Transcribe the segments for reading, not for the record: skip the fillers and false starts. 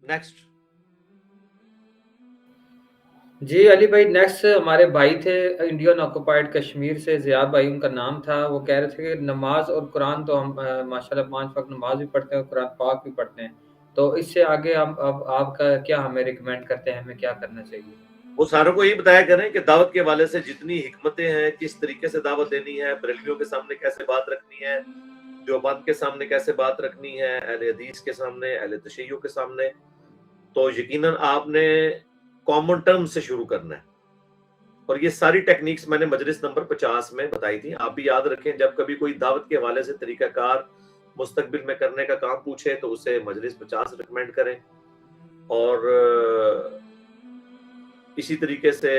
Next جی علی بھائی، next ہمارے بھائی تھے انڈین آکوپائڈ کشمیر سے، زیاد بھائی ان کا نام تھا. وہ کہہ رہے تھے کہ نماز اور قرآن تو ہم ماشاءاللہ 5 وقت نماز بھی پڑھتے ہیں اور قرآن پاک بھی پڑھتے ہیں، تو اس سے آگے ہم اب آپ کا کیا ہمیں ریکمینڈ کرتے ہیں، ہمیں کیا کرنا چاہیے؟ وہ ساروں کو یہی بتایا کریں کہ دعوت کے حوالے سے جتنی حکمتیں ہیں، کس طریقے سے دعوت دینی ہے، بریلویوں کے سامنے کیسے بات رکھنی ہے، دیوبند کے سامنے کیسے بات رکھنی ہے، اہل حدیث کے سامنے، اہل تشیع کے سامنے، تو یقیناً آپ نے کامن ٹرم سے شروع کرنا ہے. اور یہ ساری ٹیکنیکس میں نے مجلس نمبر 50 میں بتائی تھی. آپ بھی یاد رکھیں، جب کبھی کوئی دعوت کے حوالے سے طریقہ کار مستقبل میں کرنے کا کام پوچھے تو اسے مجلس 50 ریکمینڈ کریں. اور اسی طریقے سے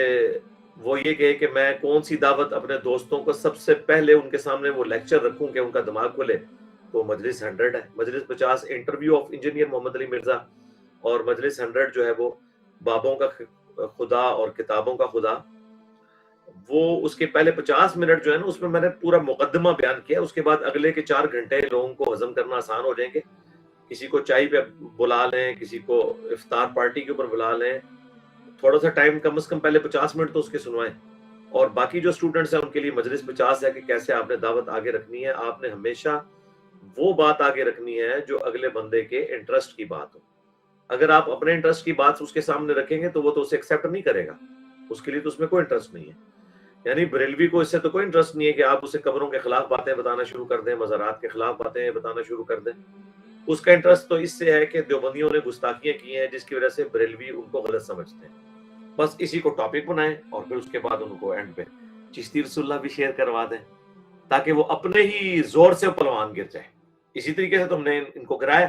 وہ یہ کہے کہ میں کون سی دعوت اپنے دوستوں کو سب سے پہلے ان کے سامنے وہ لیکچر رکھوں کہ ان کا دماغ کھلے، تو مجلس 100 ہے. مجلس 50 انٹرویو آف انجینئر محمد علی مرزا، اور مجلس 100 جو ہے وہ بابوں کا خدا اور کتابوں کا خدا. وہ اس کے پہلے 50 منٹ جو ہے نا، اس میں نے پورا مقدمہ بیان کیا. اس کے بعد اگلے کے 4 گھنٹے لوگوں کو ہضم کرنا آسان ہو جائیں گے. کسی کو چائے پہ بلا لیں، کسی کو افطار پارٹی کے اوپر بلا لیں، تھوڑا سا ٹائم کم از کم پہلے 50 منٹ تو اس کے سنوائیں. اور باقی جو اسٹوڈنٹس ہیں ان کے لیے مجلس 50 ہے کہ کیسے آپ نے دعوت آگے رکھنی ہے. آپ نے ہمیشہ وہ بات آگے رکھنی ہے جو اگلے بندے کے انٹرسٹ کی بات ہو. اگر آپ اپنے انٹرسٹ کی بات اس کے سامنے رکھیں گے تو وہ تو اسے ایکسیپٹ نہیں کرے گا، اس کے لیے تو اس میں کوئی انٹرسٹ نہیں ہے. یعنی بریلوی کو اس سے تو کوئی انٹرسٹ نہیں ہے کہ آپ اسے قبروں کے خلاف باتیں بتانا شروع کر دیں، مزارات کے خلاف باتیں بتانا شروع کر دیں. اس کا انٹرسٹ تو اس سے ہے کہ دیوبندیوں نے گستاخیاں کی ہیں جس کی وجہ سے بریلوی ان کو غلط سمجھتے ہیں. بس اسی کو ٹاپک بنائیں اور پھر اس کے بعد ان کو اینڈ پہ چشتی رسول اللہ بھی شیئر کروا دیں تاکہ وہ اپنے ہی زور سے پلوان گر جائے. اسی طریقے سے تم نے ان کو گرایا.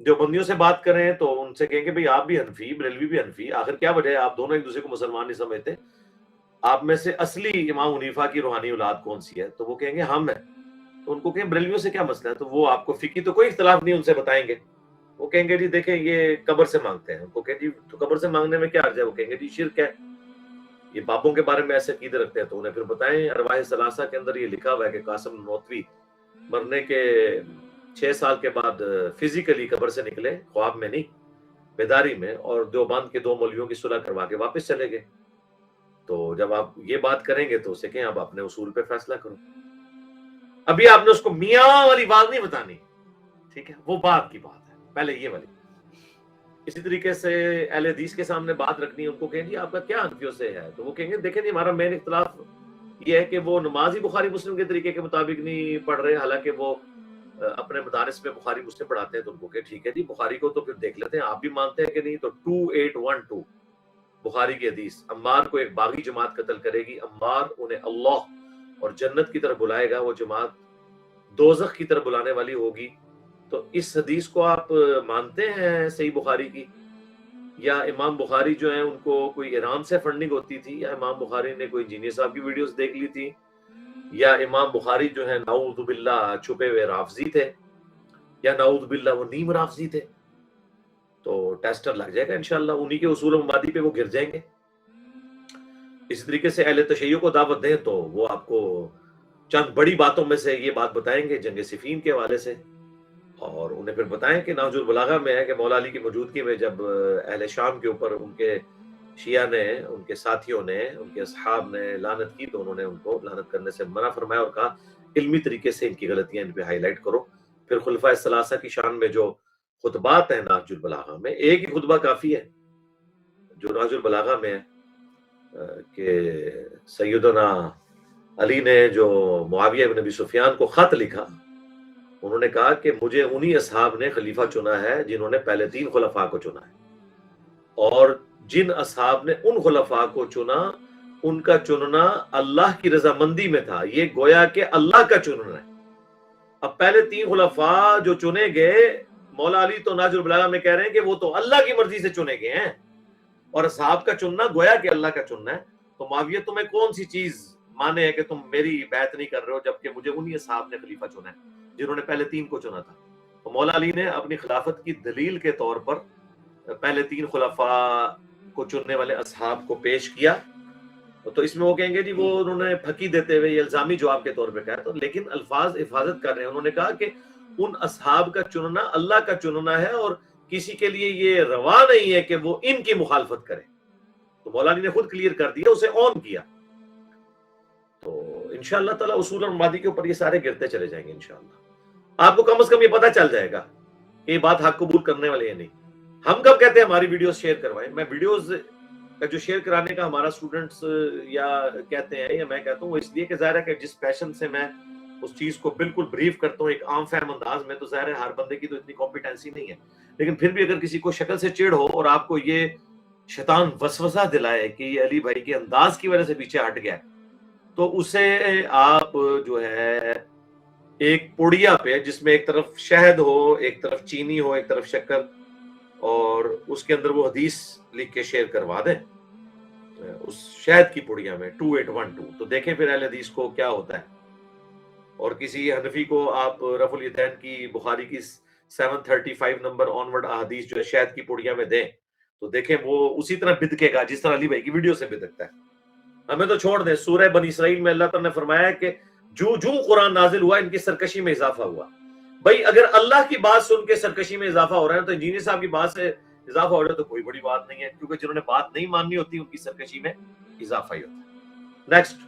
دیوبندیوں سے بات کریں تو ان سے کہیں گے بھئی آپ بھی حنفی، بریلوی بھی حنفی، آخر کیا وجہ ہے آپ دونوں ایک دوسرے کو مسلمان نہیں سمجھتے؟ آپ میں سے اصلی امام حنیفہ کی روحانی اولاد کون سی ہے؟ تو وہ کہیں گے ہم ہیں. تو ان کو کہیں بریلویوں سے کیا مسئلہ ہے؟ تو وہ آپ کو فقہی تو کوئی اختلاف نہیں ان سے بتائیں گے. وہ کہیں گے جی دیکھیں یہ قبر سے مانگتے ہیں. ان کو کہیں جی تو قبر سے مانگنے میں کیا حرج ہے؟ وہ کہیں گے جی شرک ہے. یہ بابوں کے بارے میں ایسے عقیدے رکھتے ہیں. تو انہیں پھر بتائیں ارواح ثلاثہ کے اندر یہ لکھا ہوا ہے کہ قاسم نوتوی مرنے کے 6 سال کے بعد فزیکلی قبر سے نکلے، خواب میں نہیں بیداری میں، اور دیوبند کے 2 مولویوں کی صلح کروا کے واپس چلے گئے. تو جب آپ یہ بات کریں گے تو اسے کہیں آپ اپنے اصول پہ فیصلہ کرو. ابھی آپ نے اس کو میاں والی بات نہیں بتانی، ٹھیک ہے؟ وہ بات کی بات ہے پہلے یہ والی. اسی طریقے سے اہل حدیث کے سامنے بات رکھنی ہے. ان کو کہیں گے آپ کا کیا حنفیوں سے ہے؟ تو وہ کہیں گے دیکھیں جی ہمارا مین اختلاف یہ ہے کہ وہ نماز ہی بخاری مسلم کے طریقے کے مطابق نہیں پڑھ رہے، حالانکہ وہ اپنے مدارس میں بخاری مسلم پڑھاتے ہیں. تو ان کو کہ ٹھیک ہے جی بخاری کو تو پھر دیکھ لیتے ہیں آپ بھی مانتے ہیں کہ نہیں. تو 2812 بخاری کی حدیث، عمار کو ایک باغی جماعت قتل کرے گی، عمار انہیں اللہ اور جنت کی طرف بلائے گا، وہ جماعت دوزخ کی طرف بلانے والی ہوگی. تو اس حدیث کو آپ مانتے ہیں صحیح بخاری کی؟ یا امام بخاری جو ہیں ان کو کوئی ایران سے فنڈنگ ہوتی تھی، یا امام بخاری نے کوئی انجینئر صاحب کی ویڈیوز دیکھ لی تھی، یا امام بخاری جو ہے نعوذ باللہ چھپے ہوئے رافضی تھے، یا نعوذ باللہ وہ نیم رافضی تھے؟ تو ٹیسٹر لگ جائے گا انشاءاللہ. انہی کے اصول و مبادی پہ وہ گر جائیں گے. اسی طریقے سے اہل تشیع کو دعوت دیں تو وہ آپ کو چند بڑی باتوں میں سے یہ بات بتائیں گے جنگ صفین کے حوالے سے. اور انہیں پھر بتائیں کہ نہج البلاغہ میں ہے کہ مولا علی کی موجودگی میں جب اہل شام کے اوپر ان کے شیعہ نے، ان کے ساتھیوں نے، ان کے اصحاب نے لعنت کی تو انہوں نے ان کو لعنت کرنے سے منع فرمایا اور کہا علمی طریقے سے ان کی غلطیاں ان پہ ہائی لائٹ کرو. پھر خلفائے ثلاثہ کی شان میں جو خطبات ہیں نہج البلاغہ میں، ایک ہی خطبہ کافی ہے جو نہج البلاغہ میں ہے کہ سیدنا علی نے جو معاویہ بن ابی سفیان کو خط لکھا، انہوں نے کہا کہ مجھے انہی اصحاب نے خلیفہ چنا ہے جنہوں نے پہلے 3 خلفاء کو چنا ہے، اور جن اصحاب نے ان خلفاء کو چنا ان کا چننا اللہ کی رضامندی میں تھا. یہ گویا کہ اللہ کا چننا ہے. اب پہلے 3 خلفاء جو چنے گئے، مولا علی تو نہج البلاغہ میں کہہ رہے ہیں کہ وہ تو اللہ کی مرضی سے چنے گئے ہیں، اور اصحاب کا چننا گویا کہ اللہ کا چننا ہے. تو معاویہ تمہیں کون سی چیز مانے ہے کہ تم میری بیعت نہیں کر رہے ہو جبکہ مجھے انہی اصحاب نے خلیفہ چنا ہے جنہوں نے پہلے 3 کو چنا تھا؟ تو مولا علی نے اپنی خلافت کی دلیل کے طور پر پہلے 3 خلفاء کو چننے والے اصحاب کو پیش کیا. تو اس میں وہ کہیں گے جی وہ انہوں نے پھکی دیتے ہوئے الزامی جواب کے طور پہ کہا. تو لیکن الفاظ حفاظت کر رہے ہیں. انہوں نے کہا کہ ان اصحاب کا چننا اللہ کا چننا ہے، اور کسی کے لیے یہ روا نہیں ہے کہ وہ ان کی مخالفت کرے. تو مولا علی نے خود کلیئر کر دیا, اسے آن کیا. تو انشاءاللہ تعالیٰ اصول اور مبادی کے اوپر یہ سارے گرتے چلے جائیں گے انشاءاللہ. آپ کو کم از کم یہ پتہ چل جائے گا کہ یہ بات حق قبول کرنے والے ہیں نہیں. ہم کب کہتے ہیں ہماری ویڈیوز شیئر کروائیں؟ میں ویڈیوز کا جو شیئر کرانے کا ہمارا اسٹوڈنٹس یا کہتے ہیں یا میں کہتا ہوں وہ اس لیے کہ ظاہر ہے کہ جس پیشن سے میں اس چیز کو بالکل بریف کرتا ہوں ایک عام فہم انداز میں, تو ظاہر ہے ہر بندے کی تو اتنی کمپیٹنسی نہیں ہے. لیکن پھر بھی اگر کسی کو شکل سے چڑ ہو اور آپ کو یہ شیطان وسوسہ دلائے کہ یہ علی بھائی کے انداز کی وجہ سے پیچھے ہٹ گیا, تو اسے آپ جو ہے ایک پوڑیا پہ جس میں ایک طرف شہد ہو, ایک طرف چینی ہو, ایک طرف شکر, اور اس کے اندر وہ حدیث لکھ کے شیئر کروا دیں اس شہد کی پوڑیا میں 2812, تو دیکھیں پھر اہل حدیث کو کیا ہوتا ہے. اور کسی حنفی کو آپ رفع الیدین کی بخاری کی 735 نمبر آنورڈ احادیث جو ہے شہد کی پوڑیا میں دیں, تو دیکھیں وہ اسی طرح بدکے گا جس طرح علی بھائی کی ویڈیو سے بدکتا ہے. ہمیں تو چھوڑ دیں, سورہ بنی اسرائیل میں اللہ تعالیٰ نے فرمایا کہ جو قرآن نازل ہوا ان کی سرکشی میں اضافہ ہوا. بھائی اگر اللہ کی بات سن کے سرکشی میں اضافہ ہو رہا ہے تو انجینئر صاحب کی بات سے اضافہ ہو رہا ہے تو کوئی بڑی بات نہیں ہے, کیونکہ جنہوں نے بات نہیں ماننی ہوتی ان کی سرکشی میں اضافہ ہی ہوتا ہے. نیکسٹ.